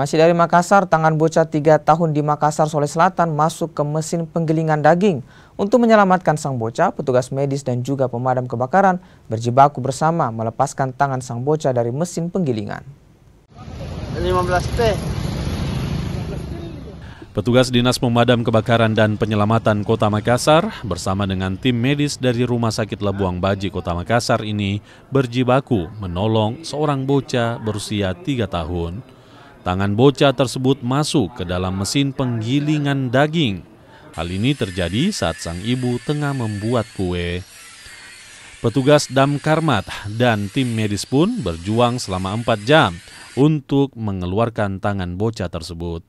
Masih dari Makassar, tangan bocah 3 tahun di Makassar, Sulawesi Selatan masuk ke mesin penggilingan daging. Untuk menyelamatkan sang bocah, petugas medis dan juga pemadam kebakaran berjibaku bersama melepaskan tangan sang bocah dari mesin penggilingan. 15 T. Petugas Dinas Pemadam Kebakaran dan Penyelamatan Kota Makassar bersama dengan tim medis dari Rumah Sakit Labuang Baji Kota Makassar ini berjibaku menolong seorang bocah berusia 3 tahun. Tangan bocah tersebut masuk ke dalam mesin penggilingan daging. Hal ini terjadi saat sang ibu tengah membuat kue. Petugas Damkarmat dan tim medis pun berjuang selama 4 jam untuk mengeluarkan tangan bocah tersebut.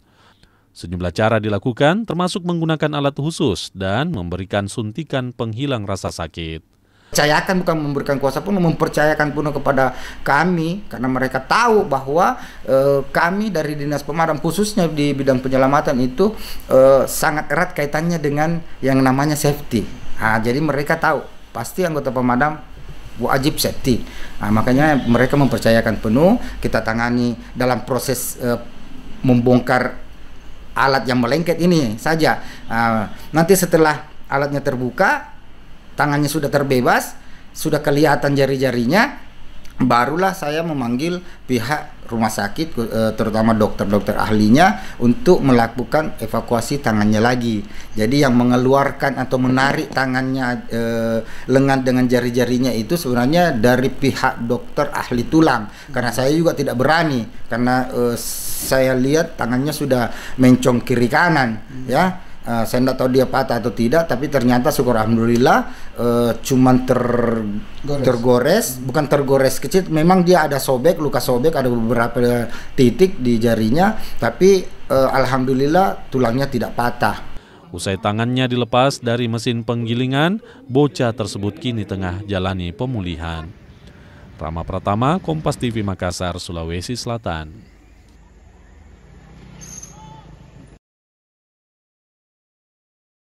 Sejumlah cara dilakukan termasuk menggunakan alat khusus dan memberikan suntikan penghilang rasa sakit. Percayakan, bukan memberikan kuasa penuh, mempercayakan penuh kepada kami karena mereka tahu bahwa kami dari Dinas Pemadam khususnya di bidang penyelamatan itu sangat erat kaitannya dengan yang namanya safety. Jadi mereka tahu pasti anggota pemadam wajib safety. Makanya mereka mempercayakan penuh, kita tangani dalam proses membongkar alat yang melengket ini saja. Nanti setelah alatnya terbuka, tangannya sudah terbebas, sudah kelihatan jari-jarinya, barulah saya memanggil pihak rumah sakit, terutama dokter-dokter ahlinya, untuk melakukan evakuasi tangannya lagi. Jadi yang mengeluarkan atau menarik tangannya, lengan dengan jari-jarinya itu sebenarnya dari pihak dokter ahli tulang. Karena saya juga tidak berani, karena saya lihat tangannya sudah mencong kiri kanan, ya. Saya tidak tahu dia patah atau tidak, tapi ternyata syukur alhamdulillah cuman tergores, bukan tergores kecil, memang dia ada sobek, luka sobek, ada beberapa titik di jarinya, tapi alhamdulillah tulangnya tidak patah. Usai tangannya dilepas dari mesin penggilingan, bocah tersebut kini tengah jalani pemulihan. Rama Pratama, Kompas TV Makassar, Sulawesi Selatan.